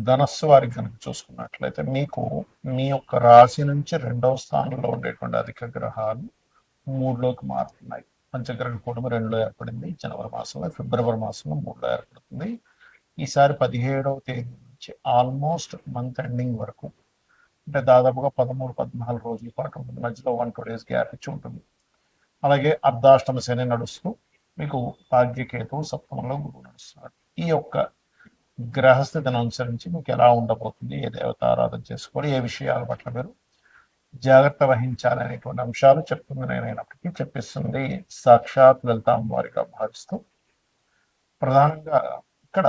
ధనస్సు వారికి కనుక చూసుకున్నట్లయితే మీకు మీ యొక్క రాశి నుంచి రెండవ స్థానంలో ఉండేటువంటి అధిక గ్రహాలు మూడులోకి మారుతున్నాయి. పంచగ్రహ కూటమి రెండులో ఏర్పడింది జనవరి మాసంలో, ఫిబ్రవరి మాసంలో మూడులో ఏర్పడుతుంది. ఈసారి 17వ తేదీ నుంచి ఆల్మోస్ట్ మంత్ ఎండింగ్ వరకు, అంటే దాదాపుగా 13-14 రోజుల పాటు ఉంటుంది. మధ్యలో 1-2 డేస్ గ్యాప్ ఇచ్చి ఉంటుంది. అలాగే అర్ధాష్టమ శని నడుస్తూ మీకు భాగ్యకేతువు సప్తమంలో గురువు నడుస్తున్నాడు. ఈ యొక్క గ్రహస్థితిని అనుసరించి మీకు ఎలా ఉండబోతుంది, ఏ దేవత ఆరాధన చేసుకోవాలి, ఏ విషయాల పట్ల మీరు జాగ్రత్త వహించాలి అనేటువంటి అంశాలు చెప్తుంది నేనైనప్పటికీ చెప్పిస్తుంది సాక్షాత్ లలిత అమ్మవారిగా భావిస్తూ, ప్రధానంగా ఇక్కడ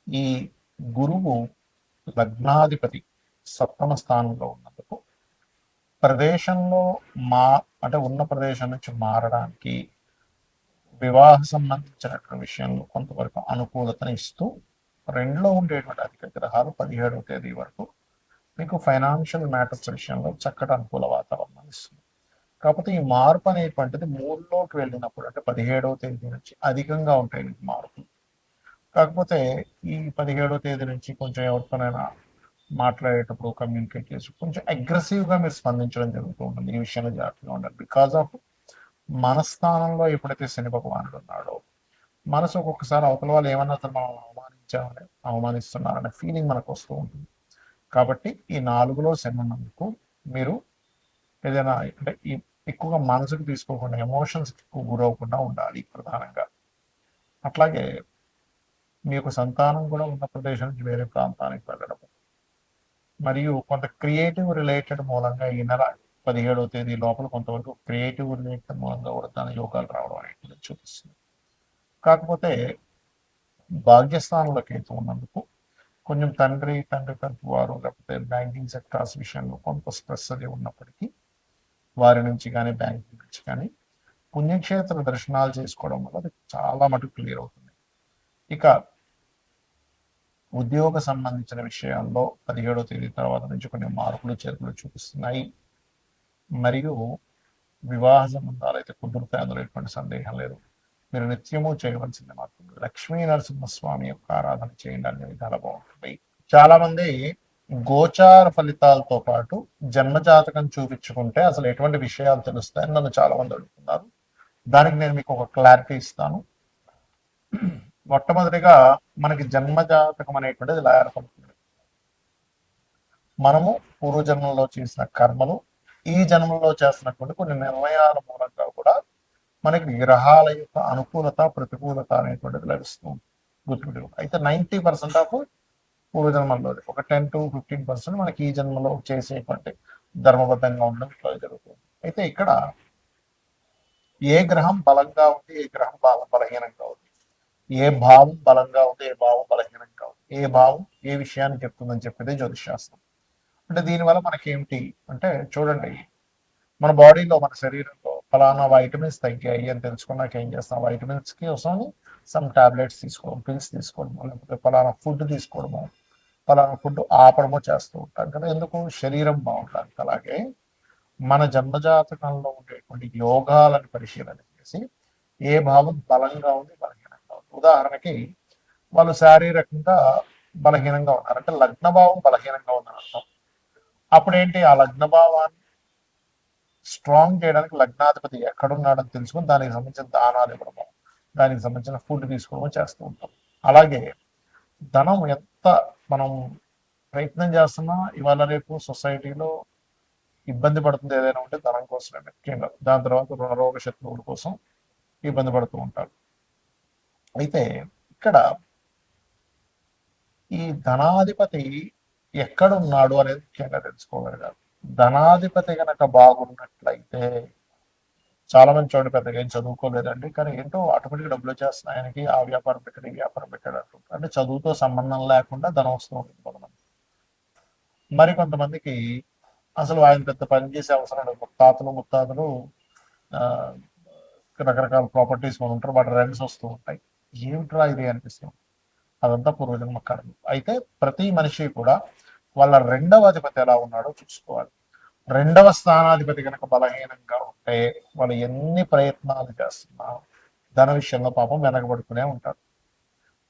ఈ గురువు లగ్నాధిపతి సప్తమ స్థానంలో ఉన్నందుకు ప్రదేశంలో అంటే ఉన్న ప్రదేశం నుంచి మారడానికి, వివాహ సంబంధించినటువంటి విషయంలో కొంతవరకు అనుకూలతను ఇస్తూ, రెండులో ఉండేటువంటి అధిక గ్రహాలు 17వ తేదీ వరకు మీకు ఫైనాన్షియల్ మ్యాటర్స్ విషయంలో చక్కటి అనుకూల వాతావరణం ఇస్తుంది. కాకపోతే ఈ మార్పు అనేటువంటిది మూడులోకి వెళ్ళినప్పుడు, అంటే 17వ తేదీ నుంచి అధికంగా ఉంటాయి మీకు మార్పులు. కాకపోతే ఈ 17వ తేదీ నుంచి కొంచెం ఎవరితోనైనా మాట్లాడేటప్పుడు, కమ్యూనికేట్ చేసి కొంచెం అగ్రెసివ్గా మీరు స్పందించడం జరుగుతూ ఉంటుంది. ఈ విషయంలో జాగ్రత్తగా ఉండాలి. బికాస్ ఆఫ్ మనస్థానంలో ఎప్పుడైతే శని భగవానుడు ఉన్నాడో, మనసు ఒక్కొక్కసారి అవతల వాళ్ళు ఏమన్నా అసలు మనం అవమానిస్తున్నారనే ఫీలింగ్ మనకు వస్తూ ఉంటుంది. కాబట్టి ఈ 4లో శని ఉన్నందుకు మీరు ఏదైనా అంటే ఎక్కువగా మనసుకు తీసుకోకుండా, ఎమోషన్స్కి ఎక్కువ గురవకుండా ఉండాలి ప్రధానంగా. అట్లాగే మీ యొక్క సంతానం కూడా ఉన్న ప్రదేశం నుంచి వేరే ప్రాంతానికి వెళ్ళడం, మరియు కొంత క్రియేటివ్ రిలేటెడ్ మూలంగా ఈ నెల 17వ తేదీ లోపల కొంతవరకు క్రియేటివ్ రిలేటెడ్ మూలంగా కూడా దాని యోగాలు రావడం అనేది చూపిస్తుంది. కాకపోతే భాగ్యస్థానంలో కేతు ఉన్నందుకు కొంచెం తండ్రి తరపు వారు, లేకపోతే బ్యాంకింగ్ సెక్టార్స్ విషయంలో కొంత స్ట్రెస్ అది ఉన్నప్పటికీ, వారి నుంచి కానీ బ్యాంకింగ్ నుంచి కానీ పుణ్యక్షేత్ర దర్శనాలు చేసుకోవడం వల్ల అది చాలా మటుకు క్లియర్ అవుతుంది. ఇక ఉద్యోగ సంబంధించిన విషయాల్లో 17వ తేదీ తర్వాత నుంచి కొన్ని మార్పులు చేర్పులు చూపిస్తున్నాయి. మరియు వివాహ సంబంధాలు అయితే కుదురుతాయి, అందులో ఎటువంటి సందేహం లేదు. మీరు నిత్యము చేయవలసింది మాత్రం లక్ష్మీ నరసింహస్వామి యొక్క ఆరాధన చేయండి, అన్ని విధాలు బాగుంటాయి. చాలా మంది గోచార ఫలితాలతో పాటు జన్మజాతకం చూపించుకుంటే అసలు ఎటువంటి విషయాలు తెలుస్తాయని నన్ను చాలా మంది అడుగుతున్నారు. దానికి నేను మీకు ఒక క్లారిటీ ఇస్తాను. మొట్టమొదటిగా మనకి జన్మజాతకం అనేటువంటిది ఇలా ఏర్పడుతుంది. మనము పూర్వజన్మలో చేసిన కర్మలు, ఈ జన్మలో చేస్తున్నటువంటి కొన్ని నిర్ణయాల మూలంగా కూడా మనకి గ్రహాల యొక్క అనుకూలత ప్రతికూలత అనేటువంటిది లభిస్తుంది. గుర్తుపెట్టు. అయితే 90% ఆఫ్ పూర్వజన్మలో, ఒక 10-15% మనకి ఈ జన్మలో చేసేటువంటి ధర్మబద్ధంగా ఉండడం జరుగుతుంది. అయితే ఇక్కడ ఏ గ్రహం బలంగా ఉంది, ఏ గ్రహం బలహీనంగా ఉంది, ఏ భావం బలంగా ఉంది, ఏ భావం బలహీనంగా ఉంది, ఏ భావం ఏ విషయాన్ని చెప్తుందని చెప్పేది జ్యోతిషాస్త్రం. అంటే దీనివల్ల మనకేమిటి అంటే, చూడండి, మన బాడీలో, మన శరీరంలో ఫలానా వైటమిన్స్ తగ్గాయి అని తెలుసుకున్నాక ఏం చేస్తాం? వైటమిన్స్కి కోసం సమ్ టాబ్లెట్స్ తీసుకోవడం, పిల్స్ తీసుకోవడము, లేకపోతే ఫలానా ఫుడ్ తీసుకోవడము, ఫలానా ఫుడ్ ఆపడము చేస్తూ ఉంటాం కదా. ఎందుకు? శరీరం బాగుంటుంది. అలాగే మన జన్మజాతకంలో ఉండేటువంటి యోగాలను పరిశీలన చేసి ఏ భావం బలంగా ఉంది, బలహీనంగా ఉంది. ఉదాహరణకి వాళ్ళు శారీరకంగా బలహీనంగా ఉన్నారు అంటే లగ్న భావం బలహీనంగా ఉందని అర్థం. అప్పుడేంటి? ఆ లగ్న భావాన్ని స్ట్రాంగ్ చేయడానికి లగ్నాధిపతి ఎక్కడున్నాడని తెలుసుకుని దానికి సంబంధించిన దానాలు ఇవ్వడము, దానికి సంబంధించిన ఫుడ్ తీసుకోవడం చేస్తూ ఉంటాం. అలాగే ధనం ఎంత మనం ప్రయత్నం చేస్తున్నా ఇవాళ రేపు సొసైటీలో ఇబ్బంది పడుతుంది ఏదైనా ఉంటే ధనం కోసమే ముఖ్యంగా. దాని తర్వాత రుణరోగ శత్రువుల కోసం ఇబ్బంది పడుతూ ఉంటారు. అయితే ఇక్కడ ఈ ధనాధిపతి ఎక్కడున్నాడు అనేది ముఖ్యంగా తెలుసుకోగలగాలి. ధనాధిపతి కనుక బాగున్నట్లయితే, చాలా మంది చూడండి పెద్దగా ఏం చదువుకోలేదండి, కానీ ఏంటో ఆటోమేటిక్ డబ్బులు వచ్చేస్తున్నాయి ఆయనకి, ఆ వ్యాపారం పెట్టాడు, ఈ వ్యాపారం పెట్టాడు అంటుంటారు. అంటే చదువుతో సంబంధం లేకుండా ధనం వస్తూ ఉంటుంది కొంతమంది. మరి కొంతమందికి అసలు ఆయన పెద్ద పని చేసే అవసరం లేదు. ముత్తాతలు రకరకాల ప్రాపర్టీస్ కొని ఉంటారు, వాటి రెంట్స్ వస్తూ ఉంటాయి. ఏమిట్రా ఇది అనిపిస్తుంది. అదంతా పూర్వజన్మ కర్మ. అయితే ప్రతి మనిషి కూడా వాళ్ళ రెండవ అధిపతి ఎలా ఉన్నాడో చూసుకోవాలి. రెండవ స్థానాధిపతి కనుక బలహీనంగా ఉంటే వాళ్ళు ఎన్ని ప్రయత్నాలు చేస్తున్నా ధన విషయంలో పాపం వెనకబడుతూనే ఉంటారు.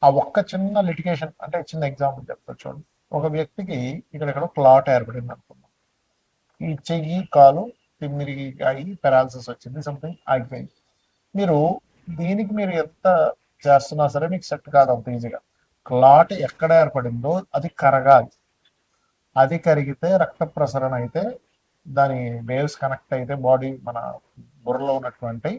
ఆ ఒక్క చిన్న లిటిగేషన్, అంటే చిన్న ఎగ్జాంపుల్ చెప్తా చూడండి. ఒక వ్యక్తికి ఇక్కడ క్లాట్ ఏర్పడింది అనుకుందాం. ఈ చెయ్యి కాలు తిమ్మిరి అయ్యి పెరాలసిస్ వచ్చింది, సంథింగ్ ఆగిపోయింది. మీరు దీనికి మీరు ఎంత చేస్తున్నా సరే మీకు సెట్ కాదు అంత ఈజీగా. క్లాట్ ఎక్కడ ఏర్పడిందో అది కరగాలి. అది కరిగితే రక్త ప్రసరణ అయితే, దాని వేవ్స్ కనెక్ట్ అయితే బాడీ మన బుర్రలో ఉన్నటువంటి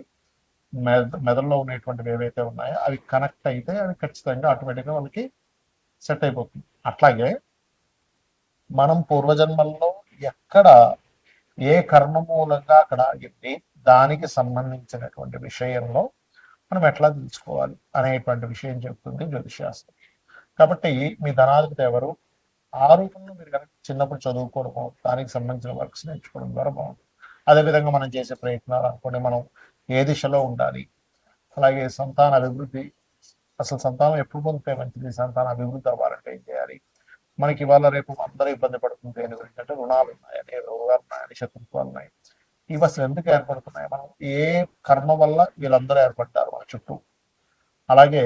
మెదడులో ఉన్నటువంటివి ఏవైతే ఉన్నాయో అవి కనెక్ట్ అయితే అవి ఖచ్చితంగా ఆటోమేటిక్గా వాళ్ళకి సెట్ అయిపోతుంది. అట్లాగే మనం పూర్వజన్మల్లో ఎక్కడ ఏ కర్మ మూలంగా అక్కడ ఆగింది, దానికి సంబంధించినటువంటి విషయంలో మనం ఎట్లా తెలుసుకోవాలి అనేటువంటి విషయం చెప్తుంది జ్యోతిషాస్త్రం. కాబట్టి మీ ధనాధిపతి ఎవరు, ఆ రూపంలో మీరు కనుక చిన్నప్పుడు చదువుకోవడము, దానికి సంబంధించిన వర్క్స్ నేర్చుకోవడం ద్వారా బాగుంటుంది. అదేవిధంగా మనం చేసే ప్రయత్నాలు అనుకోండి, మనం ఏ దిశలో ఉండాలి, అలాగే సంతాన అభివృద్ధి, అసలు సంతానం ఎప్పుడు పొందితే మంచిది, సంతాన అభివృద్ధి అవ్వాలంటే ఏం చేయాలి, మనకి ఇవాళ రేపు అందరూ ఇబ్బంది పడుతుంది దేని గురించి అంటే రుణాలు ఉన్నాయని, రోగాలు ఉన్నాయని, శత్రుత్వాలు ఉన్నాయి. ఇవి అసలు ఎందుకు ఏర్పడుతున్నాయి, మనం ఏ కర్మ వల్ల వీళ్ళందరూ ఏర్పడ్డారు మన చుట్టూ, అలాగే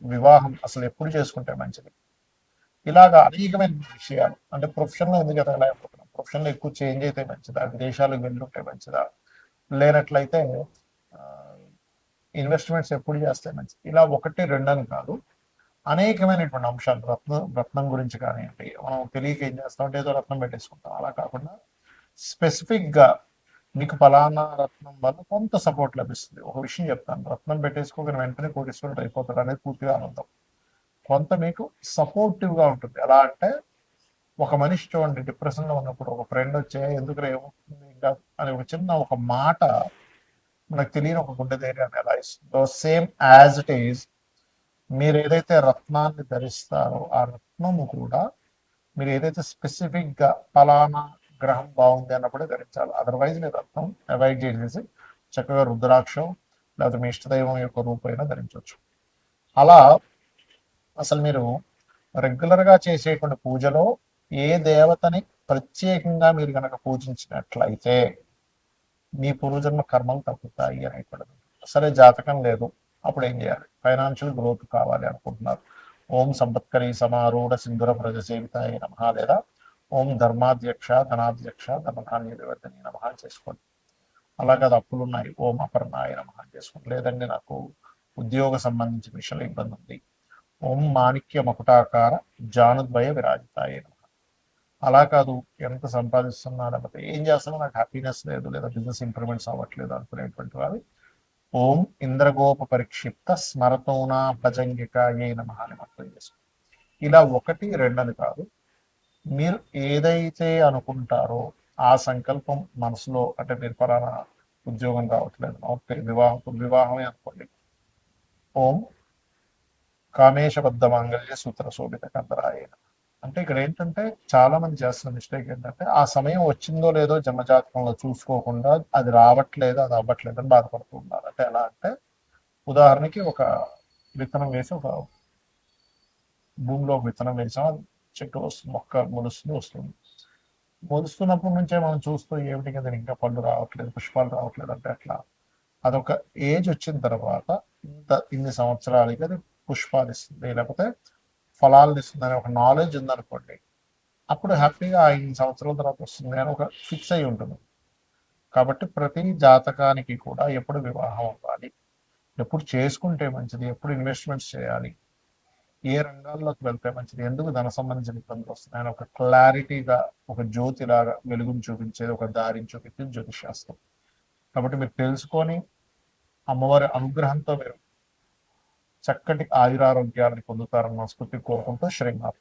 వివాహం అసలు ఎప్పుడు చేసుకుంటే మంచిది, ఇలాగా అనేకమైన విషయాలు. అంటే ప్రొఫెషన్లో ఎందుకు ఎదగలేకపోతున్నాం, ప్రొఫెషన్లో ఎక్కువ చేంజ్ అయితే మంచిదా, విదేశాలకు వెళ్ళుంటే మంచిదా, లేనట్లయితే ఇన్వెస్ట్మెంట్స్ ఎప్పుడు చేస్తే మంచిది, ఇలా ఒకటి రెండని కాదు, అనేకమైనటువంటి అంశాలు. రత్నం గురించి కానివ్వండి, మనం తెలియక ఏం చేస్తాం అంటే ఏదో రత్నం పెట్టేసుకుంటాం. అలా కాకుండా స్పెసిఫిక్గా మీకు ఫలానా రత్నం వల్ల కొంత సపోర్ట్ లభిస్తుంది. ఒక విషయం చెప్తాను, రత్నం పెట్టేసుకోగానే వెంటనే కోటీశ్వరుడు అయిపోతాడు అనేది పూర్తిగా ఆనందం. కొంత మీకు సపోర్టివ్గా ఉంటుంది. ఎలా అంటే ఒక మనిషి చూడండి, డిప్రెషన్లో ఉన్నప్పుడు ఒక ఫ్రెండ్ వచ్చే ఎందుకు ఏమవుతుంది ఇంకా అని ఒక చిన్న ఒక మాట మనకు తెలియని ఒక గుండె ధైర్యాన్ని ఎలా ఇస్తుందో, సేమ్ యాజ్ ఇట్ ఈజ్ మీరు ఏదైతే రత్నాన్ని ధరిస్తారో ఆ రత్నము కూడా మీరు ఏదైతే స్పెసిఫిక్గా ఫలానా గ్రహం బాగుంది అన్నప్పుడే ధరించాలి. అదర్వైజ్ మీరు రత్నం అవాయిడ్ చేసేసి చక్కగా రుద్రాక్షం లేకపోతే మీ ఇష్టదైవం యొక్క రూపైనా ధరించవచ్చు. అలా అసలు మీరు రెగ్యులర్గా చేసేటువంటి పూజలో ఏ దేవతని ప్రత్యేకంగా మీరు కనుక పూజించినట్లయితే మీ పూర్వజన్మ కర్మలు తగ్గుతాయి అనేటువంటిది. సరే జాతకం లేదు, అప్పుడు ఏం చేయాలి, ఫైనాన్షియల్ గ్రోత్ కావాలి అనుకుంటున్నారు, ఓం సంపత్కరి సమారూఢ సింధుర ప్రజ సేవితాయ నమ, లేదా ఓం ధర్మాధ్యక్ష ధనాధ్యక్ష ధనధాన్య వివర్ధని నమ చేసుకోండి. అలా కాదు అప్పులు ఉన్నాయి, ఓం అపర్ణాయ నమ చేసుకోండి. లేదండి నాకు ఉద్యోగ సంబంధించిన విషయంలో ఇబ్బంది ఉంది, ఓం మాణిక్య మకుటాకార జానుద్వయ విరాజితాయ నమ. అలా కాదు ఎంత సంపాదిస్తున్నా లేకపోతే ఏం చేస్తున్నా నాకు హ్యాపీనెస్ లేదు, లేదా బిజినెస్ ఇంప్రూవ్మెంట్స్ అవ్వట్లేదు అనుకునేటువంటి వారు ఓం ఇంద్రగోప పరిక్షిప్త స్మరతోనా భజంగికాయే నమ అని మంత్రం చేసుకోండి. ఇలా ఒకటి రెండని కాదు, మీరు ఏదైతే అనుకుంటారో ఆ సంకల్పం మనసులో, అంటే మీరు పలానా ఉద్యోగం రావట్లేదు, ఓకే వివాహమే అనుకోండి, ఓం కామేశబద్ధ మాంగళ్య సూత్ర శోభిత కందరాయ. అంటే ఇక్కడ ఏంటంటే చాలా మంది చేస్తున్న మిస్టేక్ ఏంటంటే ఆ సమయం వచ్చిందో లేదో జన్మజాతకంలో చూసుకోకుండా అది రావట్లేదు అది అవ్వట్లేదు అని బాధపడుతూ ఉన్నారు. అంటే ఎలా అంటే ఉదాహరణకి ఒక విత్తనం వేసి ఒక భూమిలో ఒక విత్తనం వేసాం, చెట్టు వస్తుంది, మొక్క మొలుస్తుంది వస్తుంది. మొలుస్తున్నప్పటి నుంచే మనం చూస్తూ ఏమిటి కదా ఇంకా పళ్ళు రావట్లేదు పుష్పాలు రావట్లేదు అంటే అట్లా. అదొక ఏజ్ వచ్చిన తర్వాత ఇన్ని సంవత్సరాలకి అది పుష్పాలు ఇస్తుంది లేకపోతే ఫలాలను ఇస్తుంది అనే ఒక నాలెడ్జ్ ఉందనుకోండి, అప్పుడు హ్యాపీగా 5 సంవత్సరాల తర్వాత వస్తుంది అని ఒక ఫిక్స్ అయి ఉంటుంది. కాబట్టి ప్రతి జాతకానికి కూడా ఎప్పుడు వివాహం అవ్వాలి, ఎప్పుడు చేసుకుంటే మంచిది, ఎప్పుడు ఇన్వెస్ట్మెంట్స్ చేయాలి, ఏ రంగాల్లోకి వెళ్తే మంచిది, ఎందుకు ధన సంబంధించిన ఇబ్బందులు వస్తున్నాయని ఒక క్లారిటీగా ఒక జ్యోతిలాగా వెలుగుని చూపించేది, ఒక దారిని చూపించేది జ్యోతిషాస్త్రం. కాబట్టి మీరు తెలుసుకొని అమ్మవారి అనుగ్రహంతో మీరు చక్కటి ఆయురారోగ్యాలను పొందుతారన్న స్ఫూర్తి కోరుకుంటూ శ్రీనాథ్